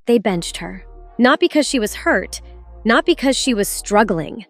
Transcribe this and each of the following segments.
They benched her. Not because she was hurt, not because she was struggling.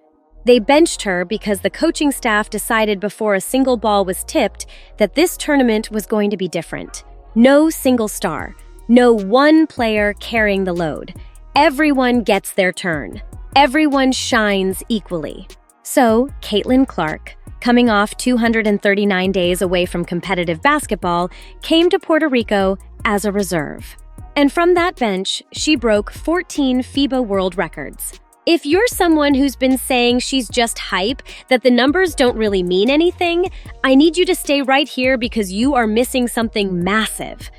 They benched her because the coaching staff decided before a single ball was tipped that this tournament was going to be different. No single star, no one player carrying the load. Everyone gets their turn. Everyone shines equally. So, Caitlin Clark, coming off 239 days away from competitive basketball, came to Puerto Rico as a reserve. And from that bench, she broke 14 FIBA world records. If you're someone who's been saying she's just hype, that the numbers don't really mean anything, I need you to stay right here because you are missing something massive.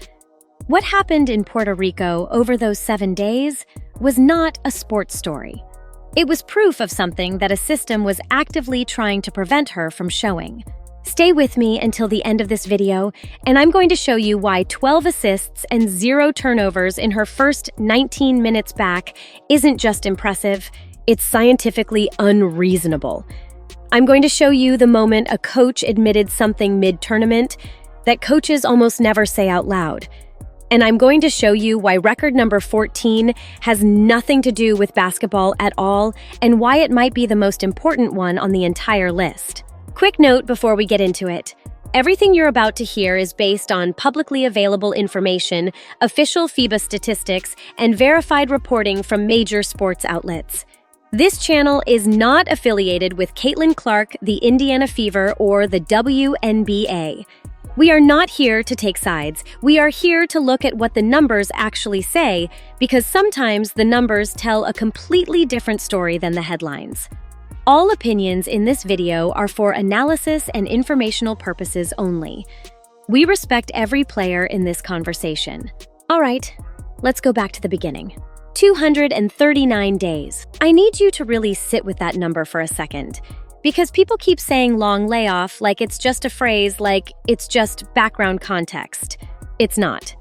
What happened in Puerto Rico over those 7 days was not a sports story. It was proof of something that a system was actively trying to prevent her from showing. Stay with me until the end of this video, and I'm going to show you why 12 assists and 0 turnovers in her first 19 minutes back isn't just impressive, it's scientifically unreasonable. I'm going to show you the moment a coach admitted something mid-tournament that coaches almost never say out loud. And I'm going to show you why record number 14 has nothing to do with basketball at all, and why it might be the most important one on the entire list. Quick note before we get into it. Everything you're about to hear is based on publicly available information, official FIBA statistics, and verified reporting from major sports outlets. This channel is not affiliated with Caitlin Clark, the Indiana Fever, or the WNBA. We are not here to take sides. We are here to look at what the numbers actually say, because sometimes the numbers tell a completely different story than the headlines. All opinions in this video are for analysis and informational purposes only. We respect every player in this conversation. All right, let's go back to the beginning. 239 days. I need you to really sit with that number for a second, because people keep saying long layoff like it's just a phrase, like it's just background context. It's not.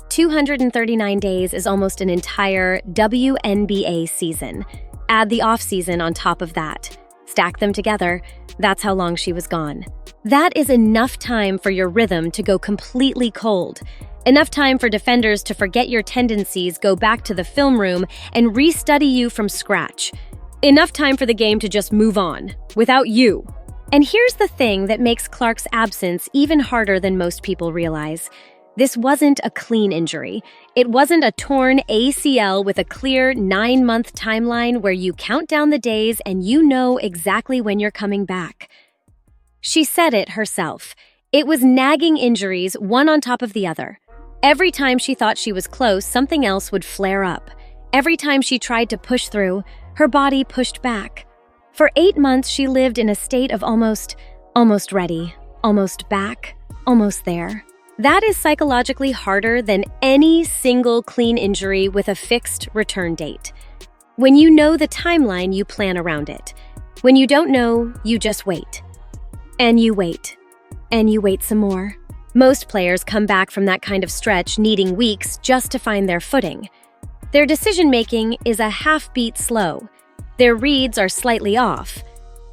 239 days is almost an entire WNBA season. Add the off-season on top of that. Stack them together. That's how long she was gone. That is enough time for your rhythm to go completely cold. Enough time for defenders to forget your tendencies, go back to the film room, and restudy you from scratch. Enough time for the game to just move on, without you. And here's the thing that makes Clark's absence even harder than most people realize. This wasn't a clean injury. It wasn't a torn ACL with a clear 9-month timeline where you count down the days and you know exactly when you're coming back. She said it herself. It was nagging injuries, one on top of the other. Every time she thought she was close, something else would flare up. Every time she tried to push through, her body pushed back. For 8 months, she lived in a state of almost ready, almost back, almost there. That is psychologically harder than any single clean injury with a fixed return date. When you know the timeline, you plan around it. When you don't know, you just wait. And you wait. And you wait some more. Most players come back from that kind of stretch needing weeks just to find their footing. Their decision-making is a half-beat slow. Their reads are slightly off.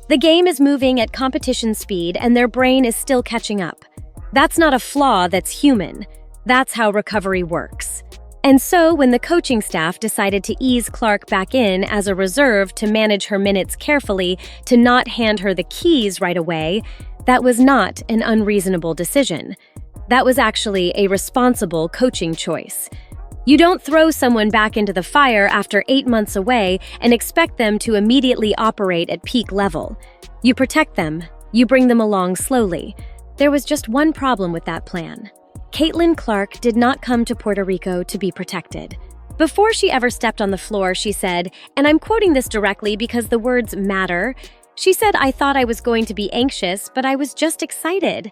The game is moving at competition speed and their brain is still catching up. That's not a flaw, that's human. That's how recovery works. And so when the coaching staff decided to ease Clark back in as a reserve to manage her minutes carefully, to not hand her the keys right away, that was not an unreasonable decision. That was actually a responsible coaching choice. You don't throw someone back into the fire after 8 months away and expect them to immediately operate at peak level. You protect them. You bring them along slowly. There was just one problem with that plan. Caitlin Clark did not come to Puerto Rico to be protected. Before she ever stepped on the floor, she said, and I'm quoting this directly because the words matter, she said, "I thought I was going to be anxious, but I was just excited."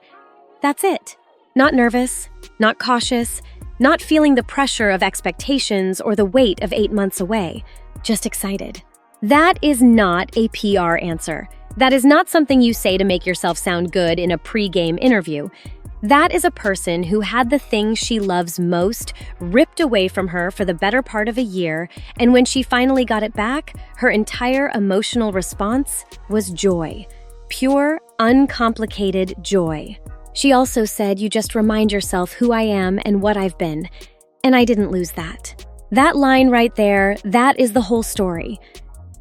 That's it. Not nervous, not cautious, not feeling the pressure of expectations or the weight of 8 months away. Just excited. That is not a PR answer. That is not something you say to make yourself sound good in a pre-game interview. That is a person who had the thing she loves most ripped away from her for the better part of a year, and when she finally got it back, her entire emotional response was joy. Pure, uncomplicated joy. She also said, "You just remind yourself who I am and what I've been." And I didn't lose that. That line right there, that is the whole story.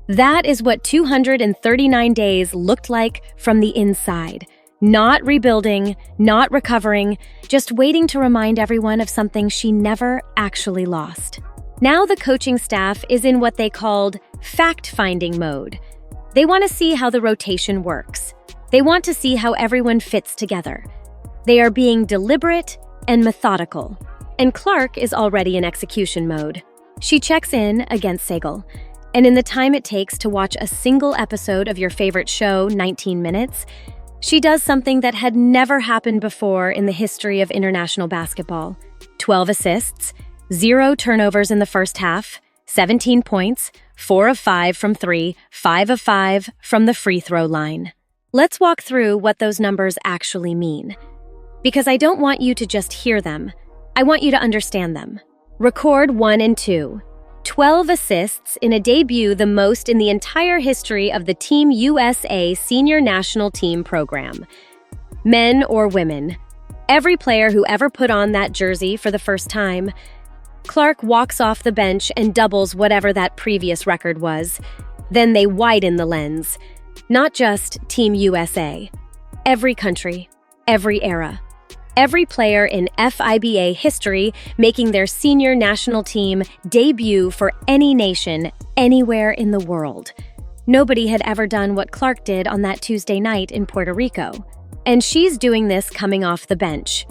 That is what 239 days looked like from the inside. Not rebuilding, not recovering, just waiting to remind everyone of something she never actually lost. Now the coaching staff is in what they called fact-finding mode. They want to see how the rotation works. They want to see how everyone fits together. They are being deliberate and methodical. And Clark is already in execution mode. She checks in against Sagal. And in the time it takes to watch a single episode of your favorite show, 19 minutes, she does something that had never happened before in the history of international basketball. 12 assists, 0 turnovers in the first half, 17 points, 4 of 5 from 3, 5 of 5 from the free throw line. Let's walk through what those numbers actually mean. Because I don't want you to just hear them. I want you to understand them. Record 1 and 2. 12 assists in a debut, the most in the entire history of the Team USA Senior National Team program. Men or women, every player who ever put on that jersey for the first time. Clark walks off the bench and doubles whatever that previous record was. Then they widen the lens. Not just Team USA. Every country, every era. Every player in FIBA history making their senior national team debut for any nation, anywhere in the world. Nobody had ever done what Clark did on that Tuesday night in Puerto Rico. And she's doing this coming off the bench.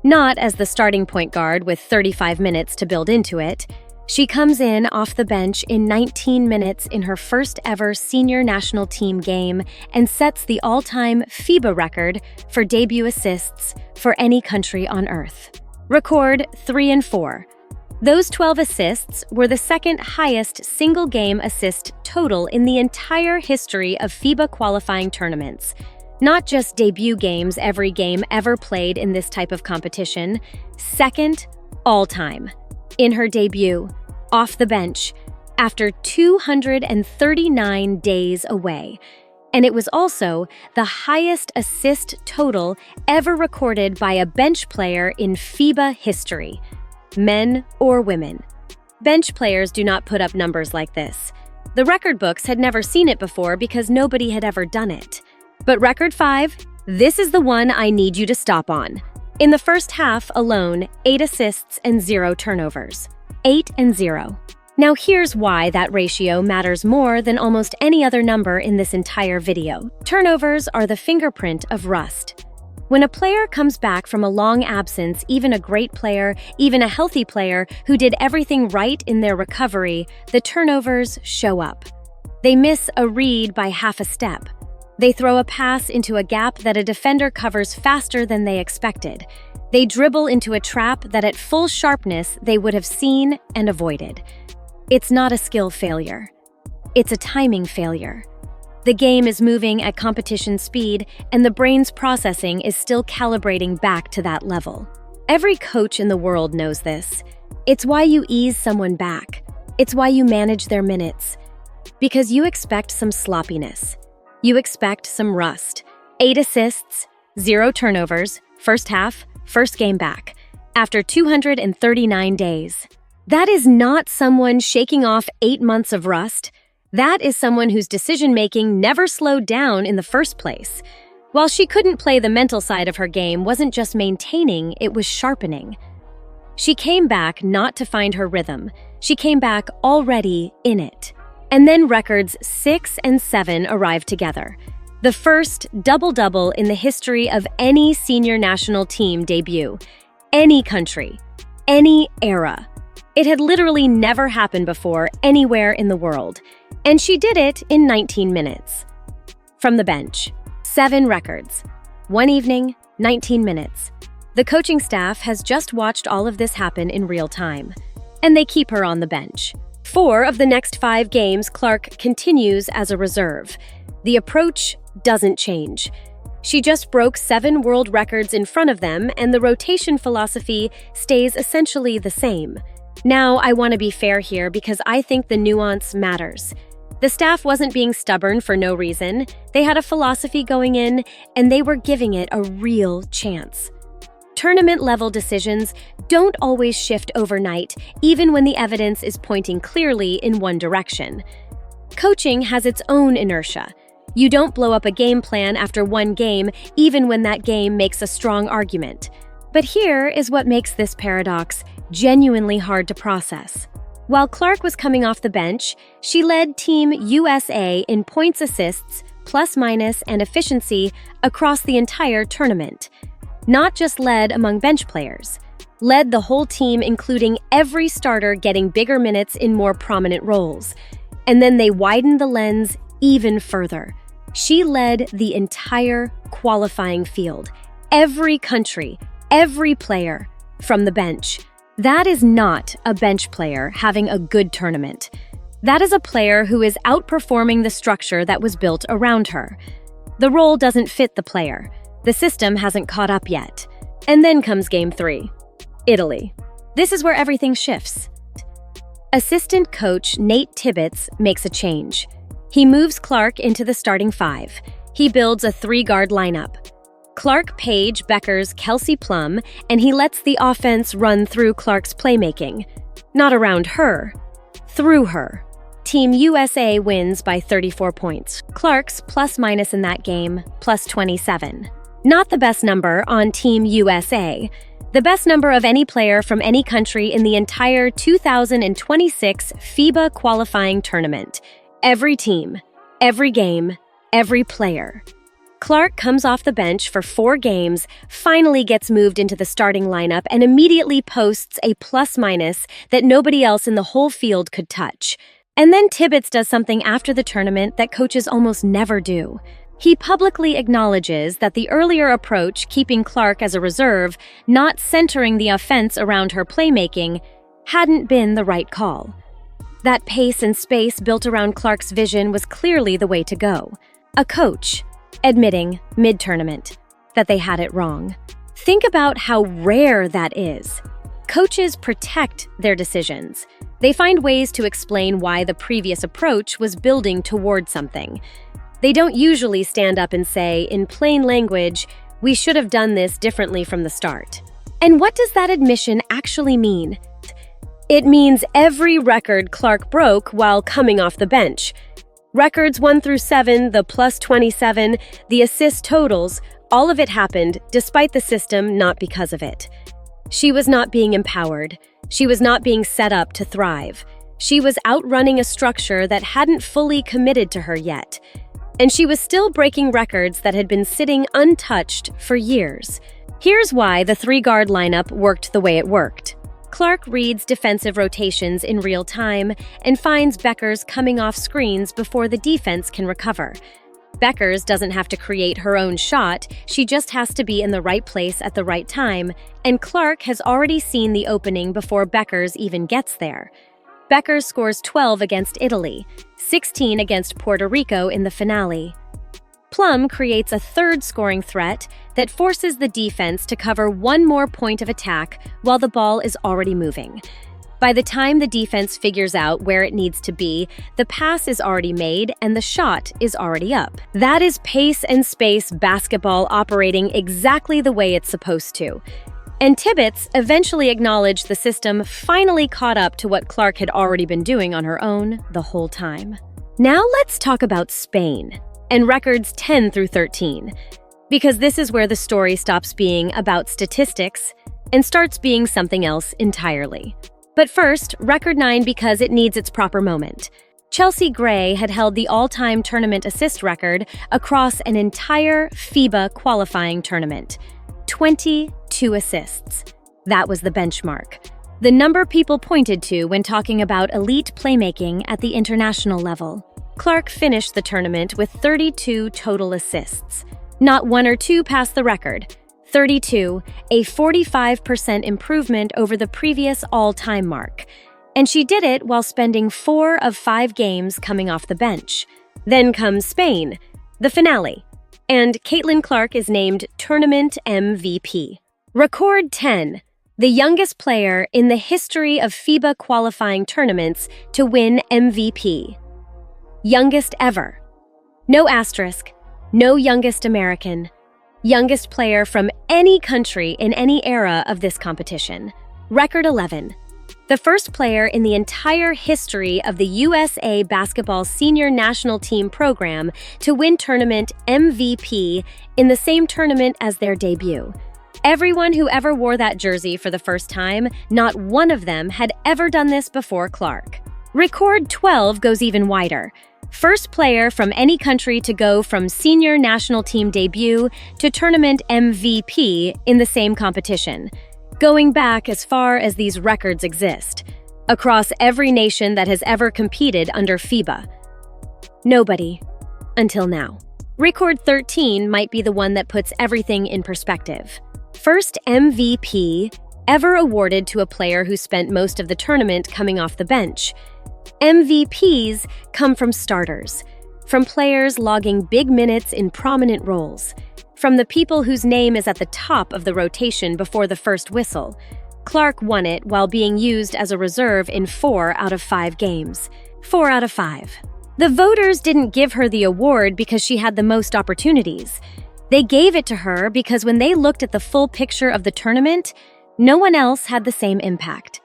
Not as the starting point guard with 35 minutes to build into it. She comes in off the bench in 19 minutes in her first ever senior national team game and sets the all-time FIBA record for debut assists for any country on earth. Record 3 and 4. Those 12 assists were the second highest single-game assist total in the entire history of FIBA qualifying tournaments. Not just debut games, every game ever played in this type of competition. Second, all-time. In her debut, off the bench, after 239 days away. And it was also the highest assist total ever recorded by a bench player in FIBA history, men or women. Bench players do not put up numbers like this. The record books had never seen it before because nobody had ever done it. But record 5, this is the one I need you to stop on. In the first half alone, 8 assists and 0 turnovers. 8 and 0. Now here's why that ratio matters more than almost any other number in this entire video. Turnovers are the fingerprint of rust. When a player comes back from a long absence, even a great player, even a healthy player who did everything right in their recovery, the turnovers show up. They miss a read by half a step. They throw a pass into a gap that a defender covers faster than they expected. They dribble into a trap that at full sharpness they would have seen and avoided. It's not a skill failure. It's a timing failure. The game is moving at competition speed, and the brain's processing is still calibrating back to that level. Every coach in the world knows this. It's why you ease someone back. It's why you manage their minutes. Because you expect some sloppiness. You expect some rust. 8 assists, 0 turnovers, first half, first game back, after 239 days. That is not someone shaking off 8 months of rust. That is someone whose decision-making never slowed down in the first place. While she couldn't play the mental side of her game wasn't just maintaining, it was sharpening. She came back not to find her rhythm. She came back already in it. And then records 6 and 7 arrived together. The first double-double in the history of any senior national team debut. Any country. Any era. It had literally never happened before anywhere in the world. And she did it in 19 minutes. From the bench. 7 records. 1 evening, 19 minutes. The coaching staff has just watched all of this happen in real time. And they keep her on the bench. 4 of the next 5 games, Clark continues as a reserve. The approach doesn't change. She just broke 7 world records in front of them, and the rotation philosophy stays essentially the same. Now, I want to be fair here because I think the nuance matters. The staff wasn't being stubborn for no reason. They had a philosophy going in, and they were giving it a real chance. Tournament-level decisions don't always shift overnight, even when the evidence is pointing clearly in one direction. Coaching has its own inertia. You don't blow up a game plan after one game, even when that game makes a strong argument. But here is what makes this paradox genuinely hard to process. While Clark was coming off the bench, she led Team USA in points, assists, plus-minus, and efficiency across the entire tournament. Not just led among bench players, led the whole team, including every starter getting bigger minutes in more prominent roles. And then they widened the lens even further. She led the entire qualifying field, every country, every player, from the bench. That is not a bench player having a good tournament. That is a player who is outperforming the structure that was built around her. The role doesn't fit the player. The system hasn't caught up yet. And then comes Game 3. Italy. This is where everything shifts. Assistant coach Nate Tibbetts makes a change. He moves Clark into the starting five. He builds a three-guard lineup. Clark, Paige, Beckers, Kelsey Plum, and he lets the offense run through Clark's playmaking. Not around her, through her. Team USA wins by 34 points. Clark's plus-minus in that game, plus 27. Not the best number on Team USA. The best number of any player from any country in the entire 2026 FIBA qualifying tournament. Every team, every game, every player. Clark comes off the bench for 4 games, finally gets moved into the starting lineup, and immediately posts a plus-minus that nobody else in the whole field could touch. And then Tibbetts does something after the tournament that coaches almost never do. He publicly acknowledges that the earlier approach, keeping Clark as a reserve, not centering the offense around her playmaking, hadn't been the right call. That pace and space built around Clark's vision was clearly the way to go. A coach admitting, mid-tournament, that they had it wrong. Think about how rare that is. Coaches protect their decisions. They find ways to explain why the previous approach was building toward something. They don't usually stand up and say, in plain language, we should have done this differently from the start. And what does that admission actually mean? It means every record Clark broke while coming off the bench. Records 1 through 7, the plus 27, the assist totals, all of it happened despite the system, not because of it. She was not being empowered. She was not being set up to thrive. She was outrunning a structure that hadn't fully committed to her yet. And she was still breaking records that had been sitting untouched for years. Here's why the three-guard lineup worked the way it worked. Clark reads defensive rotations in real time and finds Beckers coming off screens before the defense can recover. Beckers doesn't have to create her own shot, she just has to be in the right place at the right time, and Clark has already seen the opening before Beckers even gets there. Beckers scores 12 against Italy, 16 against Puerto Rico in the finale. Plum creates a third scoring threat that forces the defense to cover one more point of attack while the ball is already moving. By the time the defense figures out where it needs to be, the pass is already made and the shot is already up. That is pace and space basketball operating exactly the way it's supposed to. And Tibbetts eventually acknowledged the system finally caught up to what Clark had already been doing on her own the whole time. Now let's talk about Spain and records 10 through 13, because this is where the story stops being about statistics and starts being something else entirely. But first, record 9 because it needs its proper moment. Chelsea Gray had held the all-time tournament assist record across an entire FIBA qualifying tournament. 22 assists. That was the benchmark. The number people pointed to when talking about elite playmaking at the international level. Clark finished the tournament with 32 total assists. Not 1 or 2 past the record. 32, a 45% improvement over the previous all-time mark. And she did it while spending 4 of 5 games coming off the bench. Then comes Spain, the finale. And Caitlin Clark is named Tournament MVP. Record 10, the youngest player in the history of FIBA qualifying tournaments to win MVP. Youngest ever. No asterisk, no youngest American. Youngest player from any country in any era of this competition. Record 11. The first player in the entire history of the USA Basketball Senior National Team program to win tournament MVP in the same tournament as their debut. Everyone who ever wore that jersey for the first time, not one of them had ever done this before Clark. Record 12 goes even wider. First player from any country to go from senior national team debut to tournament MVP in the same competition, going back as far as these records exist, across every nation that has ever competed under FIBA. Nobody, until now. Record 13 might be the one that puts everything in perspective. First MVP ever awarded to a player who spent most of the tournament coming off the bench. MVPs come from starters, from players logging big minutes in prominent roles, from the people whose name is at the top of the rotation before the first whistle. Clark won it while being used as a reserve in 4 out of 5 games. 4 out of 5. The voters didn't give her the award because she had the most opportunities. They gave it to her because when they looked at the full picture of the tournament, no one else had the same impact.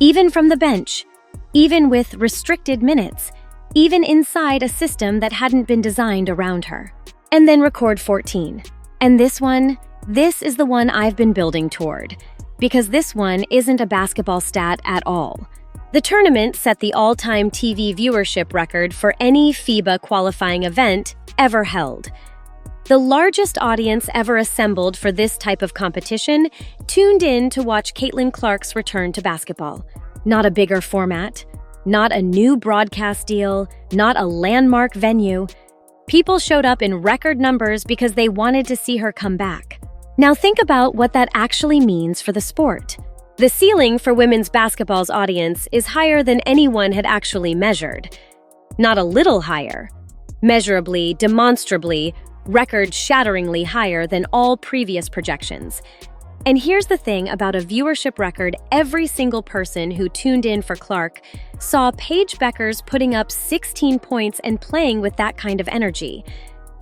Even from the bench, even with restricted minutes, even inside a system that hadn't been designed around her. And then record 14. And this is the one I've been building toward, because this one isn't a basketball stat at all. The tournament set the all-time TV viewership record for any FIBA qualifying event ever held. The largest audience ever assembled for this type of competition tuned in to watch Caitlin Clark's return to basketball. Not a bigger format, not a new broadcast deal, not a landmark venue. People showed up in record numbers because they wanted to see her come back. Now think about what that actually means for the sport. The ceiling for women's basketball's audience is higher than anyone had actually measured. Not a little higher. Measurably, demonstrably, record-shatteringly higher than all previous projections. And here's the thing about a viewership record: every single person who tuned in for Clark saw Paige Bueckers putting up 16 points and playing with that kind of energy.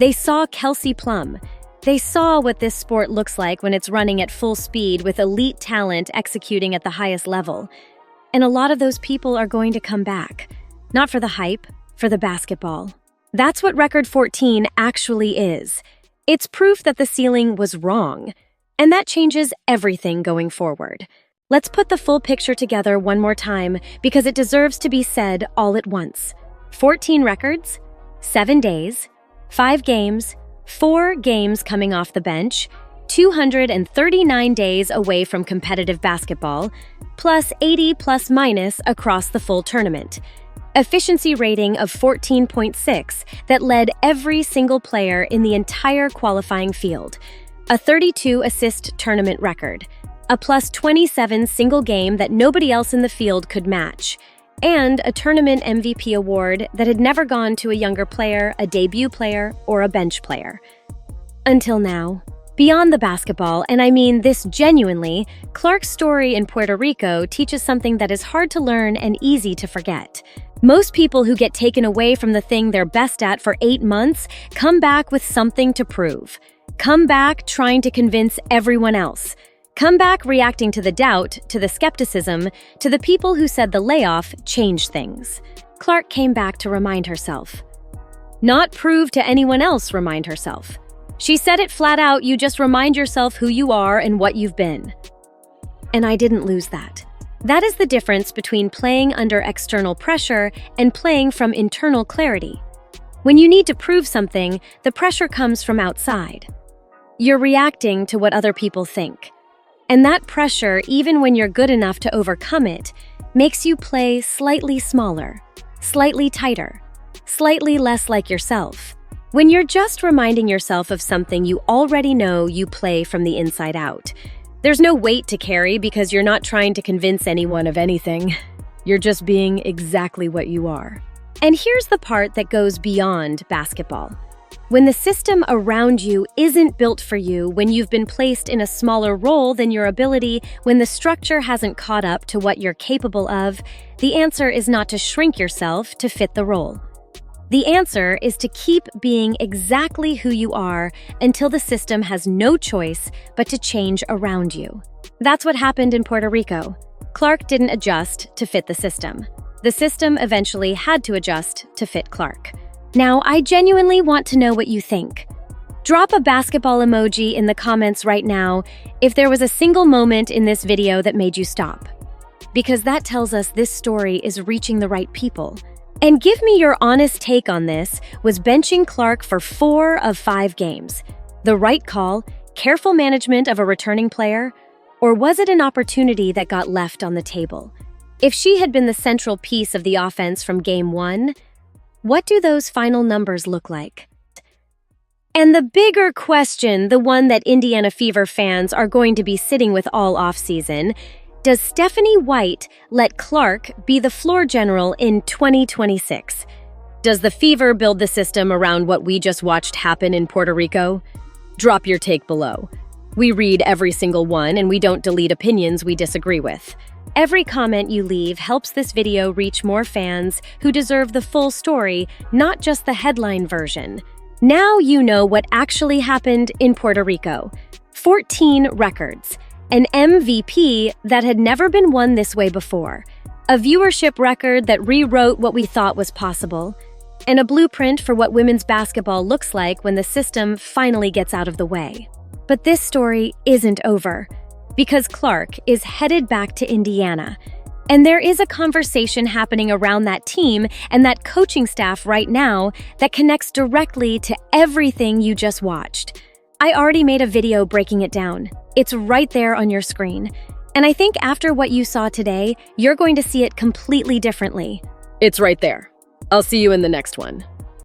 They saw Kelsey Plum. They saw what this sport looks like when it's running at full speed with elite talent executing at the highest level. And a lot of those people are going to come back. Not for the hype, for the basketball. That's what Record 14 actually is. It's proof that the ceiling was wrong. And that changes everything going forward. Let's put the full picture together one more time because it deserves to be said all at once. 14 records, 7 days, 5 games, 4 games coming off the bench, 239 days away from competitive basketball, plus 80 plus minus across the full tournament. Efficiency rating of 14.6 that led every single player in the entire qualifying field. A 32-assist tournament record, a plus 27 single game that nobody else in the field could match, and a tournament MVP award that had never gone to a younger player, a debut player, or a bench player. Until now. Beyond the basketball, and I mean this genuinely, Clark's story in Puerto Rico teaches something that is hard to learn and easy to forget. Most people who get taken away from the thing they're best at for 8 months come back with something to prove. Come back trying to convince everyone else. Come back reacting to the doubt, to the skepticism, to the people who said the layoff changed things. Clark came back to remind herself. Not prove to anyone else, remind herself. She said it flat out: you just remind yourself who you are and what you've been. And I didn't lose that. That is the difference between playing under external pressure and playing from internal clarity. When you need to prove something, the pressure comes from outside. You're reacting to what other people think. And that pressure, even when you're good enough to overcome it, makes you play slightly smaller, slightly tighter, slightly less like yourself. When you're just reminding yourself of something you already know, you play from the inside out. There's no weight to carry because you're not trying to convince anyone of anything. You're just being exactly what you are. And here's the part that goes beyond basketball. When the system around you isn't built for you, when you've been placed in a smaller role than your ability, when the structure hasn't caught up to what you're capable of, the answer is not to shrink yourself to fit the role. The answer is to keep being exactly who you are until the system has no choice but to change around you. That's what happened in Puerto Rico. Clark didn't adjust to fit the system. The system eventually had to adjust to fit Clark. Now, I genuinely want to know what you think. Drop a basketball emoji in the comments right now if there was a single moment in this video that made you stop. Because that tells us this story is reaching the right people. And give me your honest take on this. Was benching Clark for 4 of 5 games the right call, careful management of a returning player, or was it an opportunity that got left on the table? If she had been the central piece of the offense from Game 1, what do those final numbers look like? And the bigger question, the one that Indiana Fever fans are going to be sitting with all offseason, does Stephanie White let Clark be the floor general in 2026? Does the Fever build the system around what we just watched happen in Puerto Rico? Drop your take below. We read every single one and we don't delete opinions we disagree with. Every comment you leave helps this video reach more fans who deserve the full story, not just the headline version. Now you know what actually happened in Puerto Rico. 14 records. An MVP that had never been won this way before, a viewership record that rewrote what we thought was possible, and a blueprint for what women's basketball looks like when the system finally gets out of the way. But this story isn't over, because Clark is headed back to Indiana, and there is a conversation happening around that team and that coaching staff right now that connects directly to everything you just watched. I already made a video breaking it down. It's right there on your screen. And I think after what you saw today, you're going to see it completely differently. It's right there. I'll see you in the next one.